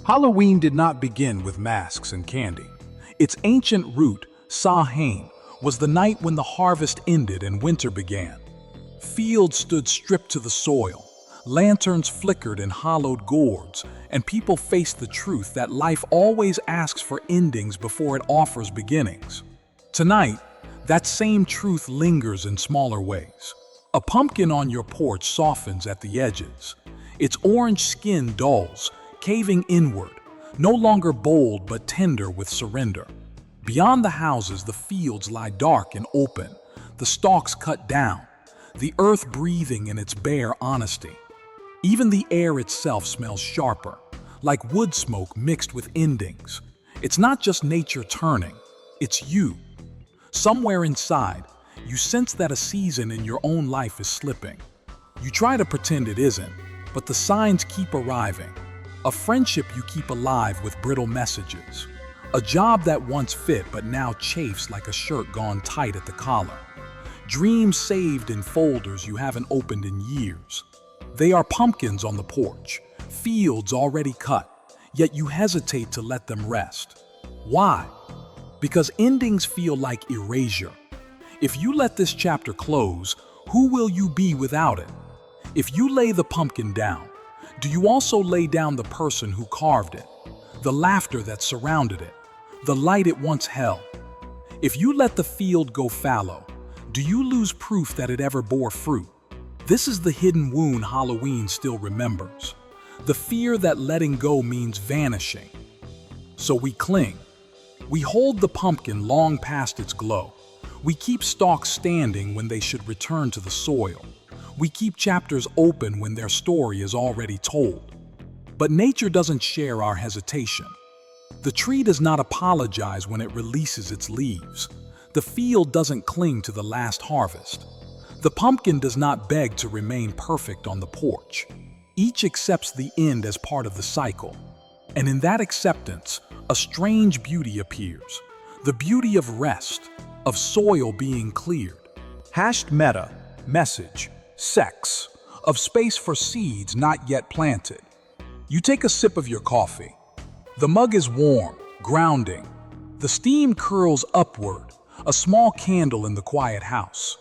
Halloween did not begin with masks and candy. Its ancient root, Samhain, was the night when the harvest ended and winter began. Fields stood stripped to the soil, lanterns flickered in hollowed gourds, and people faced the truth that life always asks for endings before it offers beginnings. Tonight, that same truth lingers in smaller ways. A pumpkin on your porch softens at the edges. Its orange skin dulls, caving inward, no longer bold but tender with surrender. Beyond the houses, the fields lie dark and open, the stalks cut down, the earth breathing in its bare honesty. Even the air itself smells sharper, like wood smoke mixed with endings. It's not just nature turning, it's you. Somewhere inside, you sense that a season in your own life is slipping. You try to pretend it isn't, but the signs keep arriving. A friendship you keep alive with brittle messages. A job that once fit but now chafes like a shirt gone tight at the collar. Dreams saved in folders you haven't opened in years. They are pumpkins on the porch, fields already cut, yet you hesitate to let them rest. Why? Because endings feel like erasure. If you let this chapter close, who will you be without it? If you lay the pumpkin down, do you also lay down the person who carved it, the laughter that surrounded it, the light it once held? If you let the field go fallow, do you lose proof that it ever bore fruit? This is the hidden wound Halloween still remembers, the fear that letting go means vanishing. So we cling. We hold the pumpkin long past its glow. We keep stalks standing when they should return to the soil. We keep chapters open when their story is already told. But nature doesn't share our hesitation. The tree does not apologize when it releases its leaves. The field doesn't cling to the last harvest. The pumpkin does not beg to remain perfect on the porch. Each accepts the end as part of the cycle. And in that acceptance, a strange beauty appears. The beauty of rest, of soil being cleared. Hashed meta, message, sex, of space for seeds not yet planted. You take a sip of your coffee. The mug is warm, grounding. The steam curls upward, a small candle in the quiet house.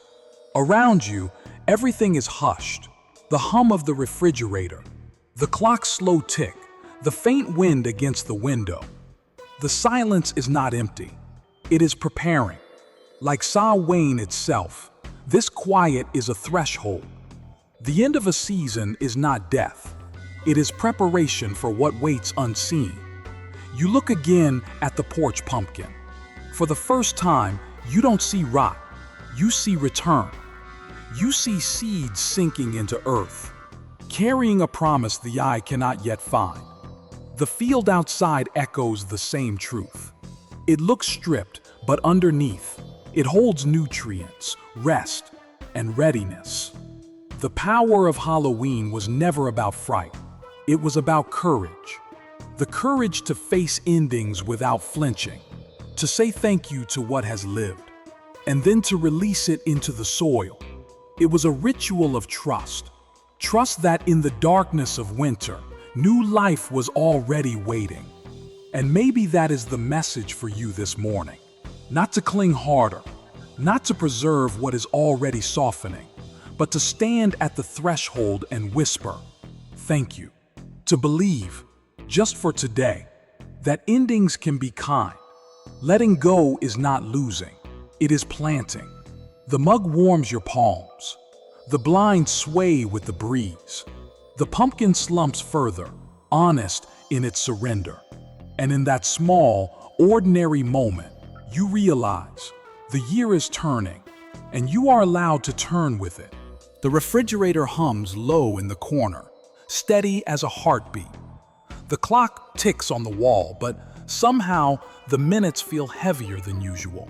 Around you, everything is hushed. The hum of the refrigerator, the clock's slow tick, the faint wind against the window. The silence is not empty. It is preparing. Like Samhain itself, this quiet is a threshold. The end of a season is not death. It is preparation for what waits unseen. You look again at the porch pumpkin. For the first time, you don't see rot. You see return. You see seeds sinking into earth, carrying a promise the eye cannot yet find. The field outside echoes the same truth. It looks stripped, but underneath, it holds nutrients, rest, and readiness. The power of Halloween was never about fright. It was about courage. The courage to face endings without flinching, to say thank you to what has lived, and then to release it into the soil. It was a ritual of trust. Trust that in the darkness of winter, new life was already waiting. And maybe that is the message for you this morning. Not to cling harder, not to preserve what is already softening, but to stand at the threshold and whisper, thank you. To believe, just for today, that endings can be kind. Letting go is not losing, it is planting. The mug warms your palms. The blinds sway with the breeze. The pumpkin slumps further, honest in its surrender. And in that small, ordinary moment, you realize the year is turning, and you are allowed to turn with it. The refrigerator hums low in the corner, steady as a heartbeat. The clock ticks on the wall, but somehow the minutes feel heavier than usual.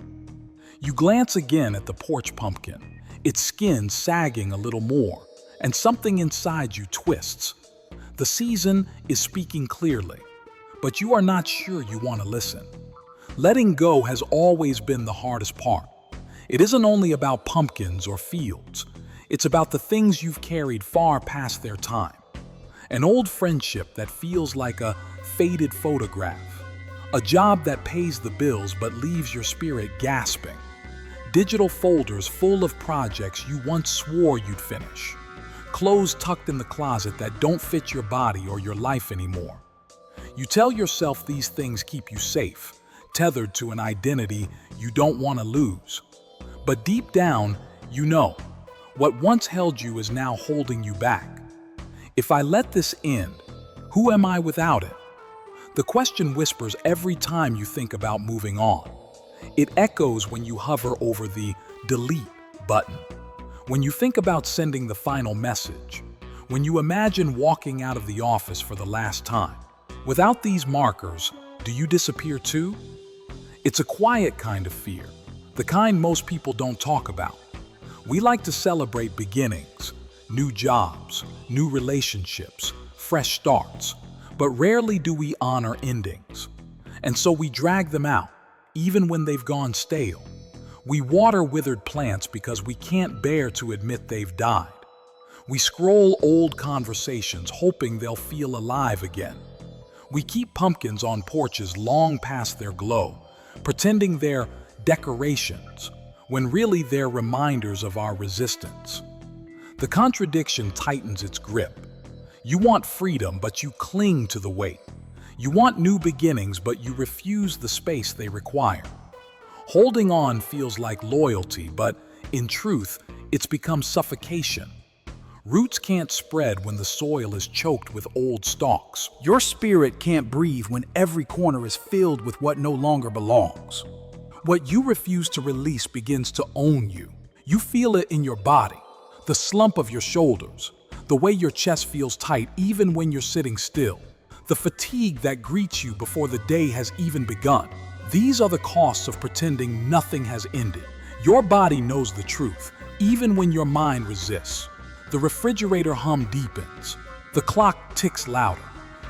You glance again at the porch pumpkin, its skin sagging a little more, and something inside you twists. The season is speaking clearly, but you are not sure you want to listen. Letting go has always been the hardest part. It isn't only about pumpkins or fields. It's about the things you've carried far past their time. An old friendship that feels like a faded photograph. A job that pays the bills but leaves your spirit gasping. Digital folders full of projects you once swore you'd finish. Clothes tucked in the closet that don't fit your body or your life anymore. You tell yourself these things keep you safe, tethered to an identity you don't want to lose. But deep down, you know, what once held you is now holding you back. If I let this end, who am I without it? The question whispers every time you think about moving on. It echoes when you hover over the delete button, when you think about sending the final message, when you imagine walking out of the office for the last time. Without these markers, do you disappear too? It's a quiet kind of fear, the kind most people don't talk about. We like to celebrate beginnings, new jobs, new relationships, fresh starts, but rarely do we honor endings. And so we drag them out, even when they've gone stale. We water withered plants because we can't bear to admit they've died. We scroll old conversations hoping they'll feel alive again. We keep pumpkins on porches long past their glow, pretending they're decorations, when really they're reminders of our resistance. The contradiction tightens its grip. You want freedom, but you cling to the weight. You want new beginnings, but you refuse the space they require. Holding on feels like loyalty, but in truth, it's become suffocation. Roots can't spread when the soil is choked with old stalks. Your spirit can't breathe when every corner is filled with what no longer belongs. What you refuse to release begins to own you. You feel it in your body, the slump of your shoulders, the way your chest feels tight even when you're sitting still, the fatigue that greets you before the day has even begun. These are the costs of pretending nothing has ended. Your body knows the truth, even when your mind resists. The refrigerator hum deepens. The clock ticks louder.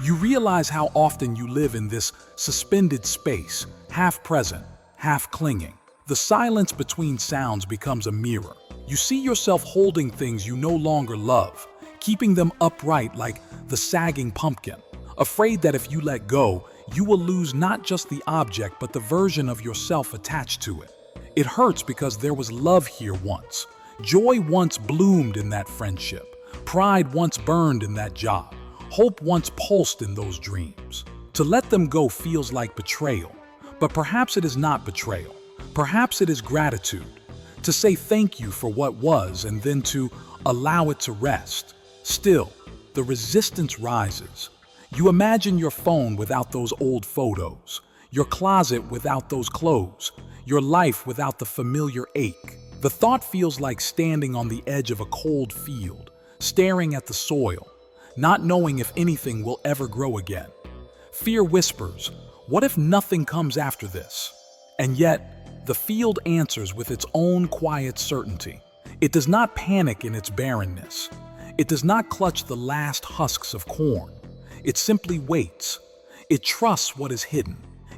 You realize how often you live in this suspended space, half present, half clinging. The silence between sounds becomes a mirror. You see yourself holding things you no longer love, keeping them upright like the sagging pumpkin, afraid that if you let go, you will lose not just the object but the version of yourself attached to it. It hurts because there was love here once. Joy once bloomed in that friendship. Pride once burned in that job. Hope once pulsed in those dreams. To let them go feels like betrayal. But perhaps it is not betrayal. Perhaps it is gratitude. To say thank you for what was and then to allow it to rest. Still, the resistance rises. You imagine your phone without those old photos, your closet without those clothes, your life without the familiar ache. The thought feels like standing on the edge of a cold field, staring at the soil, not knowing if anything will ever grow again. Fear whispers, what if nothing comes after this? And yet, the field answers with its own quiet certainty. It does not panic in its barrenness. It does not clutch the last husks of corn. It simply waits. It trusts what is hidden.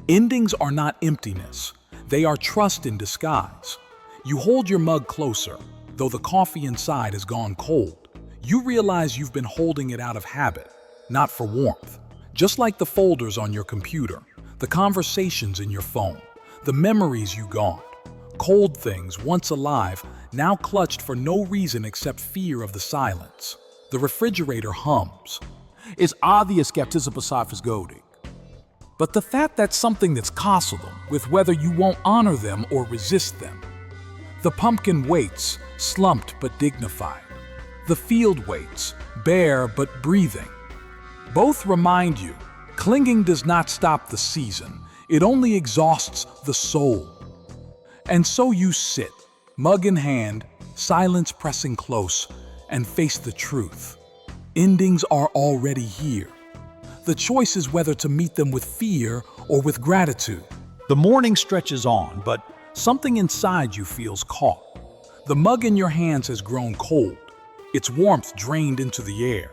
Endings are not emptiness. They are trust in disguise. You hold your mug closer, though the coffee inside has gone cold. You realize you've been holding it out of habit, not for warmth. Just like the folders on your computer, the conversations in your phone, the memories you gone. Cold things, once alive, now clutched for no reason except fear of the silence. The refrigerator hums. It's obvious skepticism is goading. But the fact that something that's costable, with whether you won't honor them or resist them. The pumpkin waits, slumped but dignified. The field waits, bare but breathing. Both remind you, clinging does not stop the season, it only exhausts the soul. And so you sit, mug in hand, silence pressing close, and face the truth. Endings are already here. The choice is whether to meet them with fear or with gratitude. The morning stretches on, but something inside you feels caught. The mug in your hands has grown cold, its warmth drained into the air.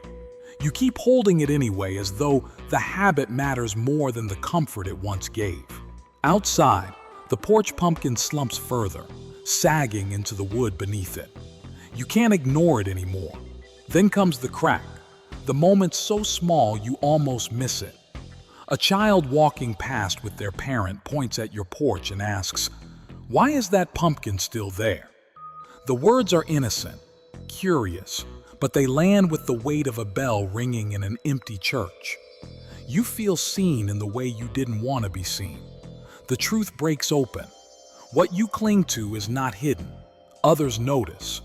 You keep holding it anyway, as though the habit matters more than the comfort it once gave. Outside, the porch pumpkin slumps further, sagging into the wood beneath it. You can't ignore it anymore. Then comes the crack, the moment so small you almost miss it. A child walking past with their parent points at your porch and asks, "Why is that pumpkin still there?" The words are innocent, curious, but they land with the weight of a bell ringing in an empty church. You feel seen in the way you didn't want to be seen. The truth breaks open. What you cling to is not hidden. Others notice.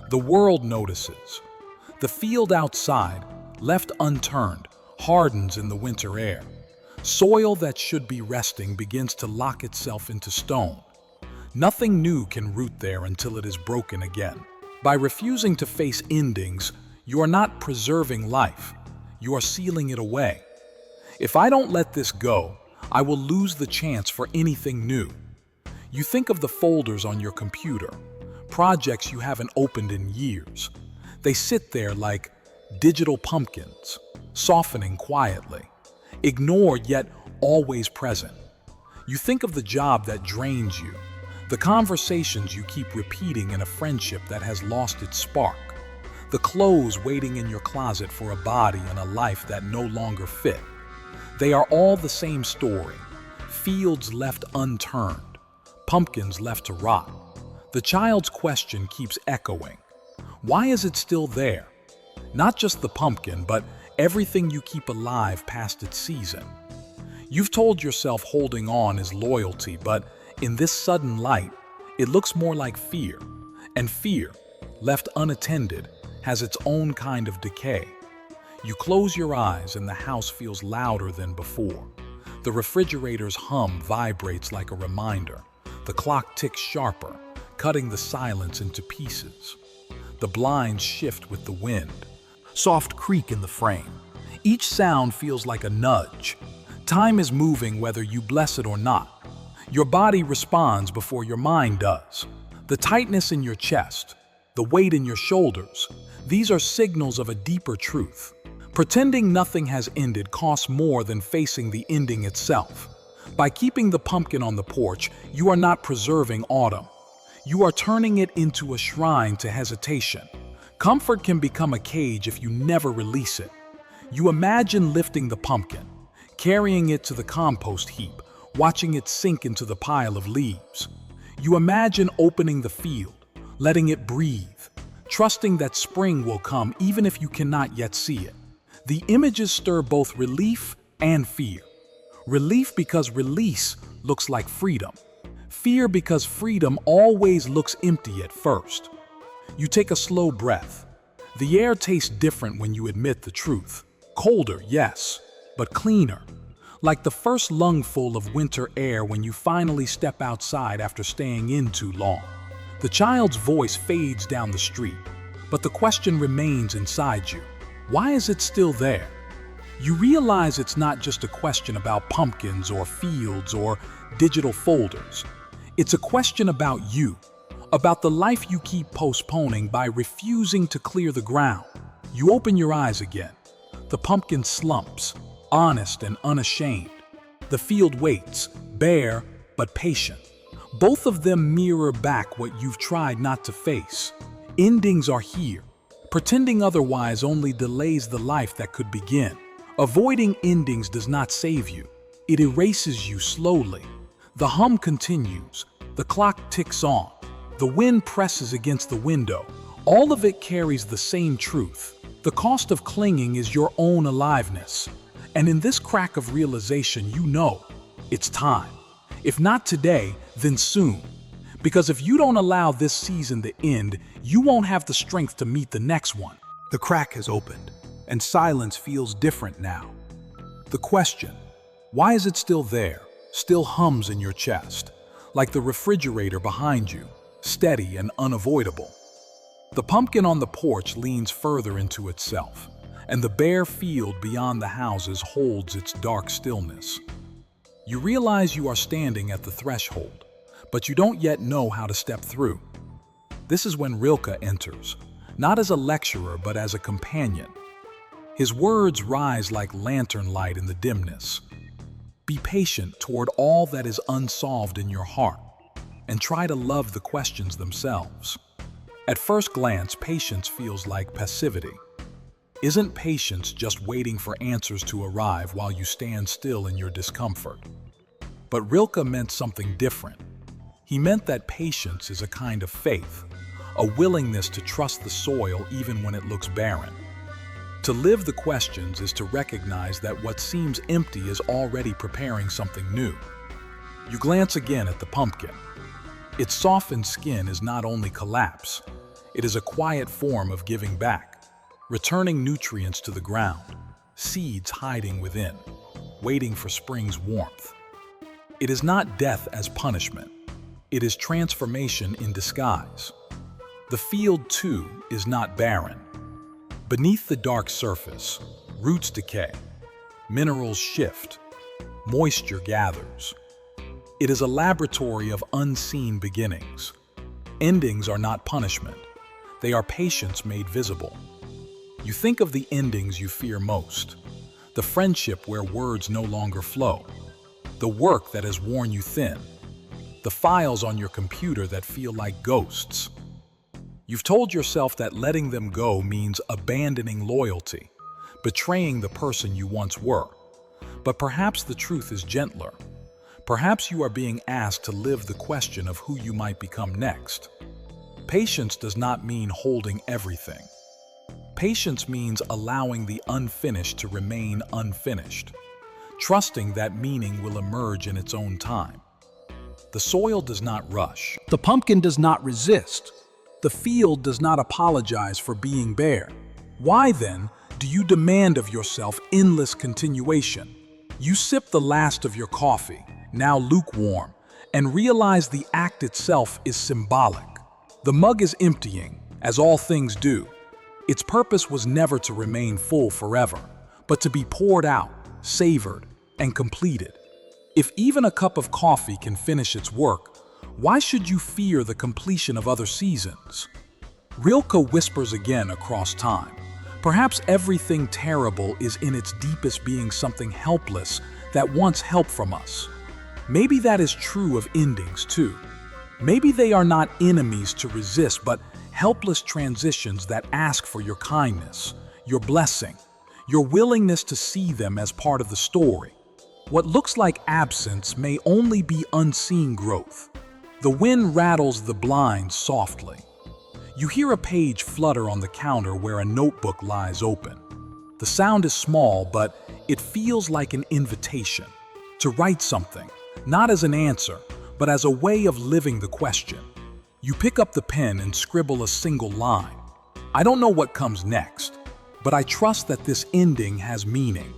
The world notices. The field outside, left unturned, hardens in the winter air. Soil that should be resting begins to lock itself into stone. Nothing new can root there until it is broken again. By refusing to face endings, you are not preserving life. You are sealing it away. If I don't let this go, I will lose the chance for anything new. You think of the folders on your computer, projects you haven't opened in years. They sit there like digital pumpkins, softening quietly, ignored yet always present. You think of the job that drains you, the conversations you keep repeating in a friendship that has lost its spark, the clothes waiting in your closet for a body and a life that no longer fit. They are all the same story, fields left unturned, pumpkins left to rot. The child's question keeps echoing. Why is it still there? Not just the pumpkin, but everything you keep alive past its season. You've told yourself holding on is loyalty, but in this sudden light, it looks more like fear. And fear, left unattended, has its own kind of decay. You close your eyes and the house feels louder than before. The refrigerator's hum vibrates like a reminder. The clock ticks sharper, cutting the silence into pieces. The blinds shift with the wind. Soft creak in the frame. Each sound feels like a nudge. Time is moving whether you bless it or not. Your body responds before your mind does. The tightness in your chest, the weight in your shoulders, these are signals of a deeper truth. Pretending nothing has ended costs more than facing the ending itself. By keeping the pumpkin on the porch, you are not preserving autumn. You are turning it into a shrine to hesitation. Comfort can become a cage if you never release it. You imagine lifting the pumpkin, carrying it to the compost heap, watching it sink into the pile of leaves. You imagine opening the field, letting it breathe, trusting that spring will come even if you cannot yet see it. The images stir both relief and fear. Relief because release looks like freedom. Fear because freedom always looks empty at first. You take a slow breath. The air tastes different when you admit the truth. Colder, yes, but cleaner. Like the first lungful of winter air when you finally step outside after staying in too long. The child's voice fades down the street, but the question remains inside you. Why is it still there? You realize it's not just a question about pumpkins or fields or digital folders. It's a question about you, about the life you keep postponing by refusing to clear the ground. You open your eyes again. The pumpkin slumps, honest and unashamed. The field waits, bare but patient. Both of them mirror back what you've tried not to face. Endings are here. Pretending otherwise only delays the life that could begin. Avoiding endings does not save you. It erases you slowly. The hum continues. The clock ticks on. The wind presses against the window. All of it carries the same truth. The cost of clinging is your own aliveness. And in this crack of realization, you know it's time. If not today, then soon. Because if you don't allow this season to end, you won't have the strength to meet the next one. The crack has opened, and silence feels different now. The question, why is it still there, still hums in your chest, like the refrigerator behind you, steady and unavoidable. The pumpkin on the porch leans further into itself, and the bare field beyond the houses holds its dark stillness. You realize you are standing at the threshold, but you don't yet know how to step through. This is when Rilke enters, not as a lecturer but as a companion. His words rise like lantern light in the dimness. Be patient toward all that is unsolved in your heart, and try to love the questions themselves. At first glance, patience feels like passivity. Isn't patience just waiting for answers to arrive while you stand still in your discomfort? But Rilke meant something different. He meant that patience is a kind of faith, a willingness to trust the soil even when it looks barren. To live the questions is to recognize that what seems empty is already preparing something new. You glance again at the pumpkin. Its softened skin is not only collapse, it is a quiet form of giving back, returning nutrients to the ground, seeds hiding within, waiting for spring's warmth. It is not death as punishment. It is transformation in disguise. The field, too, is not barren. Beneath the dark surface, roots decay, minerals shift, moisture gathers. It is a laboratory of unseen beginnings. Endings are not punishment. They are patience made visible. You think of the endings you fear most, the friendship where words no longer flow, the work that has worn you thin, the files on your computer that feel like ghosts. You've told yourself that letting them go means abandoning loyalty, betraying the person you once were. But perhaps the truth is gentler. Perhaps you are being asked to live the question of who you might become next. Patience does not mean holding everything. Patience means allowing the unfinished to remain unfinished, trusting that meaning will emerge in its own time. The soil does not rush. The pumpkin does not resist. The field does not apologize for being bare. Why then do you demand of yourself endless continuation? You sip the last of your coffee, now lukewarm, and realize the act itself is symbolic. The mug is emptying, as all things do. Its purpose was never to remain full forever, but to be poured out, savored, and completed. If even a cup of coffee can finish its work, why should you fear the completion of other seasons? Rilke whispers again across time. Perhaps everything terrible is in its deepest being something helpless that wants help from us. Maybe that is true of endings too. Maybe they are not enemies to resist, but helpless transitions that ask for your kindness, your blessing, your willingness to see them as part of the story. What looks like absence may only be unseen growth. The wind rattles the blinds softly. You hear a page flutter on the counter where a notebook lies open. The sound is small, but it feels like an invitation to write something, not as an answer, but as a way of living the question. You pick up the pen and scribble a single line. I don't know what comes next, but I trust that this ending has meaning.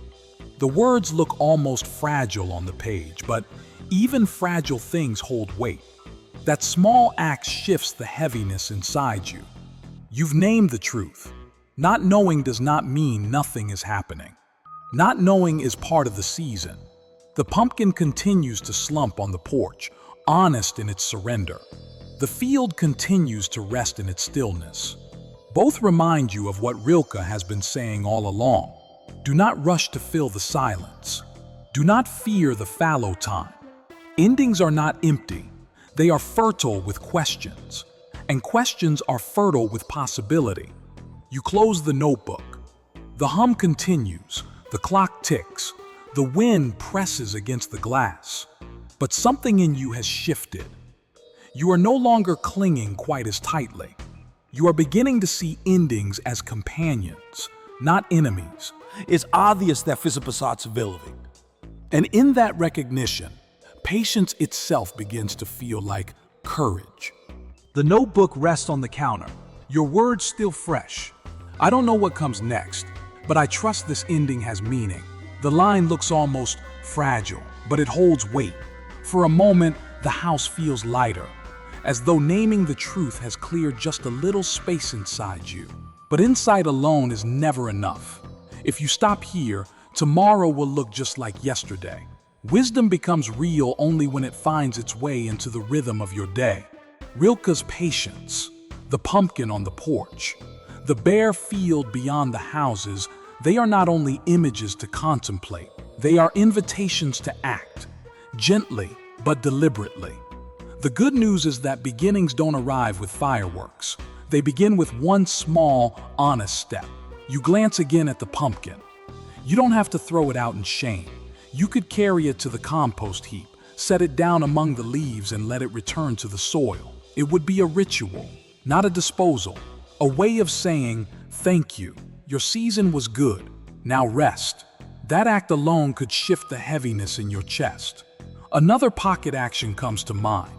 The words look almost fragile on the page, but even fragile things hold weight. That small act shifts the heaviness inside you. You've named the truth. Not knowing does not mean nothing is happening. Not knowing is part of the season. The pumpkin continues to slump on the porch, honest in its surrender. The field continues to rest in its stillness. Both remind you of what Rilke has been saying all along. Do not rush to fill the silence. Do not fear the fallow time. Endings are not empty. They are fertile with questions. And questions are fertile with possibility. You close the notebook. The hum continues. The clock ticks. The wind presses against the glass. But something in you has shifted. You are no longer clinging quite as tightly. You are beginning to see endings as companions, not enemies. It's obvious that Fizippasat's willing. And in that recognition, patience itself begins to feel like courage. The notebook rests on the counter, your words still fresh. I don't know what comes next, but I trust this ending has meaning. The line looks almost fragile, but it holds weight. For a moment, the house feels lighter, as though naming the truth has cleared just a little space inside you. But insight alone is never enough. If you stop here, tomorrow will look just like yesterday. Wisdom becomes real only when it finds its way into the rhythm of your day. Rilke's patience, the pumpkin on the porch, the bare field beyond the houses, they are not only images to contemplate, they are invitations to act, gently but deliberately. The good news is that beginnings don't arrive with fireworks. They begin with one small, honest step. You glance again at the pumpkin. You don't have to throw it out in shame. You could carry it to the compost heap, set it down among the leaves and let it return to the soil. It would be a ritual, not a disposal, a way of saying, thank you, your season was good, now rest. That act alone could shift the heaviness in your chest. Another pocket action comes to mind.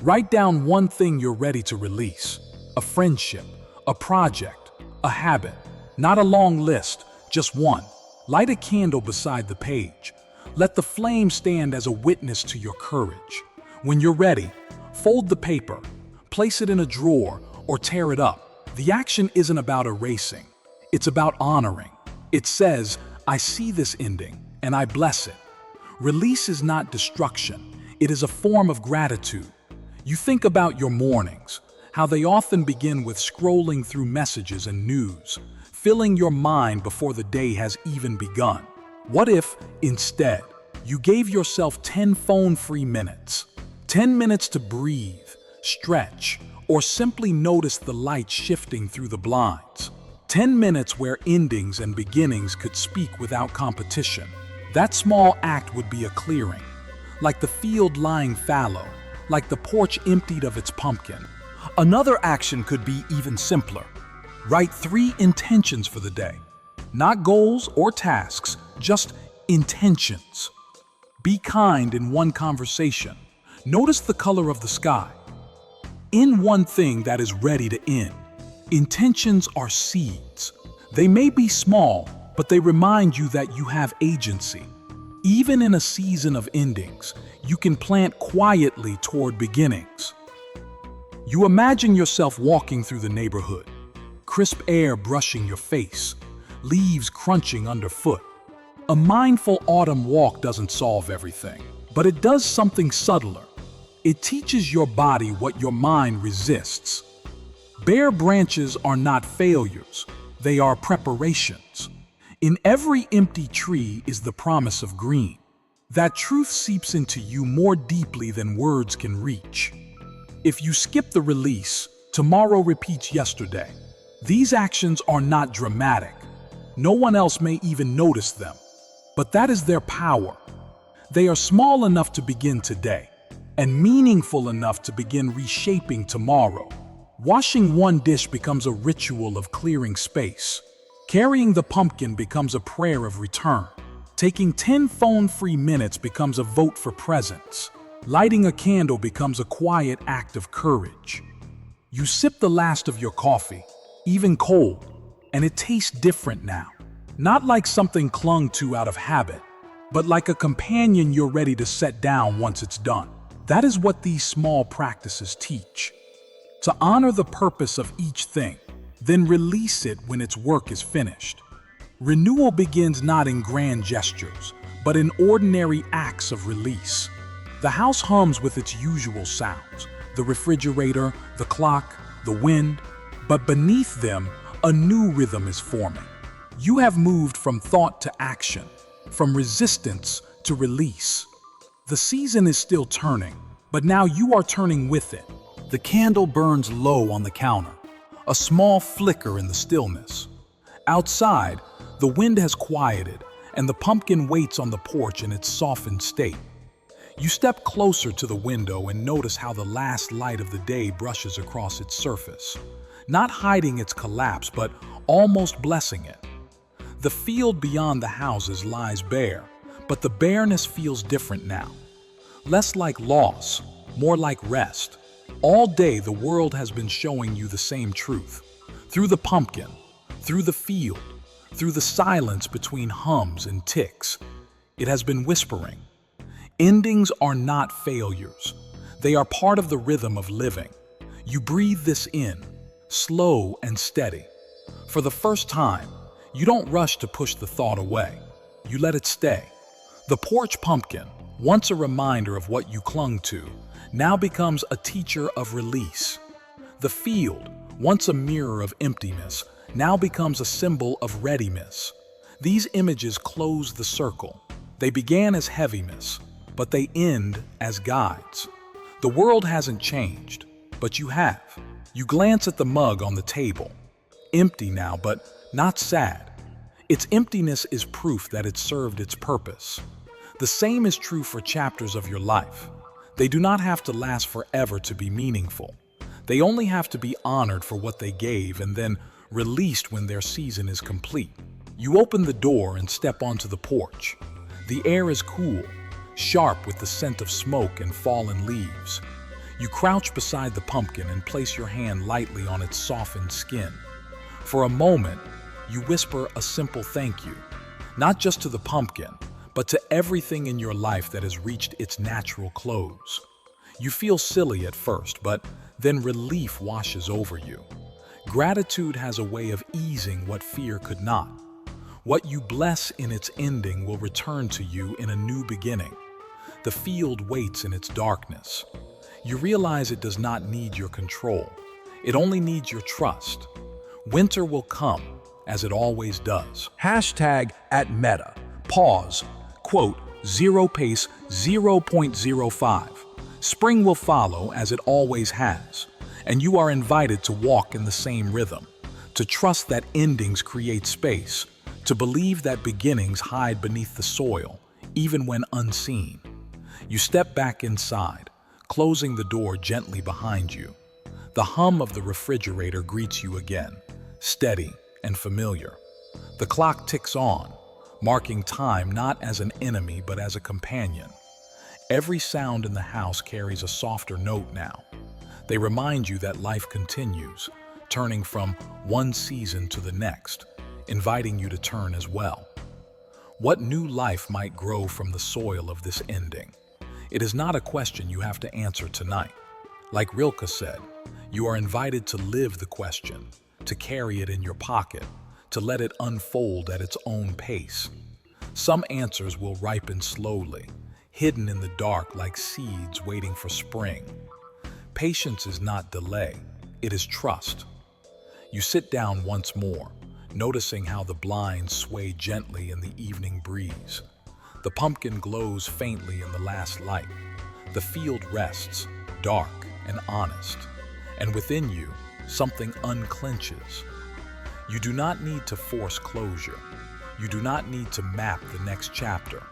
Write down one thing you're ready to release. A friendship, a project, a habit. Not a long list, just one. Light a candle beside the page. Let the flame stand as a witness to your courage. When you're ready, fold the paper, place it in a drawer, or tear it up. The action isn't about erasing. It's about honoring. It says, I see this ending, and I bless it. Release is not destruction. It is a form of gratitude. You think about your mornings, how they often begin with scrolling through messages and news, filling your mind before the day has even begun. What if, instead, you gave yourself 10 phone-free minutes? 10 minutes to breathe, stretch, or simply notice the light shifting through the blinds. 10 minutes where endings and beginnings could speak without competition. That small act would be a clearing, like the field lying fallow, like the porch emptied of its pumpkin. Another action could be even simpler. Write 3 intentions for the day. Not goals or tasks, just intentions. Be kind in one conversation. Notice the color of the sky. In one thing that is ready to end. Intentions are seeds. They may be small, but they remind you that you have agency. Even in a season of endings, you can plant quietly toward beginnings. You imagine yourself walking through the neighborhood, crisp air brushing your face, leaves crunching underfoot. A mindful autumn walk doesn't solve everything, but it does something subtler. It teaches your body what your mind resists. Bare branches are not failures, they are preparations. In every empty tree is the promise of green. That truth seeps into you more deeply than words can reach. If you skip the release, tomorrow repeats yesterday. These actions are not dramatic. No one else may even notice them. But that is their power. They are small enough to begin today, and meaningful enough to begin reshaping tomorrow. Washing one dish becomes a ritual of clearing space. Carrying the pumpkin becomes a prayer of return. Taking 10 phone-free minutes becomes a vote for presence. Lighting a candle becomes a quiet act of courage. You sip the last of your coffee, even cold, and it tastes different now. Not like something clung to out of habit, but like a companion you're ready to set down once it's done. That is what these small practices teach. To honor the purpose of each thing, then release it when its work is finished. Renewal begins not in grand gestures, but in ordinary acts of release. The house hums with its usual sounds, the refrigerator, the clock, the wind, but beneath them, a new rhythm is forming. You have moved from thought to action, from resistance to release. The season is still turning, but now you are turning with it. The candle burns low on the counter, a small flicker in the stillness. Outside, the wind has quieted, and the pumpkin waits on the porch in its softened state. You step closer to the window and notice how the last light of the day brushes across its surface, not hiding its collapse, but almost blessing it. The field beyond the houses lies bare, but the bareness feels different now. Less like loss, more like rest. All day the world has been showing you the same truth. Through the pumpkin, through the field, through the silence between hums and ticks, it has been whispering. Endings are not failures. They are part of the rhythm of living. You breathe this in, slow and steady. For the first time, you don't rush to push the thought away. You let it stay. The porch pumpkin, once a reminder of what you clung to, now becomes a teacher of release. The field, once a mirror of emptiness, now becomes a symbol of readiness. These images close the circle. They began as heaviness, but they end as guides. The world hasn't changed, but you have. You glance at the mug on the table. empty now, but not sad. Its emptiness is proof that it served its purpose. The same is true for chapters of your life. They do not have to last forever to be meaningful. They only have to be honored for what they gave and then released when their season is complete. You open the door and step onto the porch. The air is cool, sharp with the scent of smoke and fallen leaves. You crouch beside the pumpkin and place your hand lightly on its softened skin. For a moment, you whisper a simple thank you, not just to the pumpkin, but to everything in your life that has reached its natural close. You feel silly at first, but then relief washes over you. Gratitude has a way of easing what fear could not. What you bless in its ending will return to you in a new beginning. The field waits in its darkness. You realize it does not need your control. It only needs your trust. Winter will come, as it always does. #@Meta. Pause. Quote, 0 pace 0.05. Spring will follow as it always has, and you are invited to walk in the same rhythm, to trust that endings create space, to believe that beginnings hide beneath the soil, even when unseen. You step back inside, closing the door gently behind you. The hum of the refrigerator greets you again, steady and familiar. The clock ticks on, marking time not as an enemy but as a companion. Every sound in the house carries a softer note now. They remind you that life continues, turning from one season to the next, inviting you to turn as well. What new life might grow from the soil of this ending? It is not a question you have to answer tonight. Like Rilke said, you are invited to live the question, to carry it in your pocket, to let it unfold at its own pace. Some answers will ripen slowly, hidden in the dark like seeds waiting for spring. Patience is not delay, it is trust. You sit down once more, noticing how the blinds sway gently in the evening breeze. The pumpkin glows faintly in the last light. The field rests, dark and honest. And within you, something unclenches. You do not need to force closure. You do not need to map the next chapter.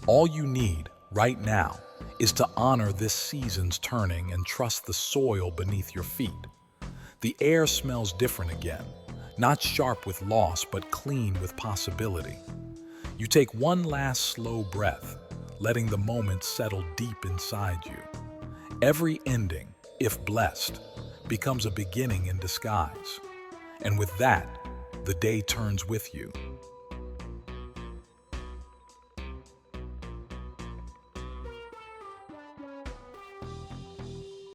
All you need, right now, is to honor this season's turning and trust the soil beneath your feet. The air smells different again, not sharp with loss, but clean with possibility. You take one last slow breath, letting the moment settle deep inside you. Every ending, if blessed, becomes a beginning in disguise. And with that, the day turns with you.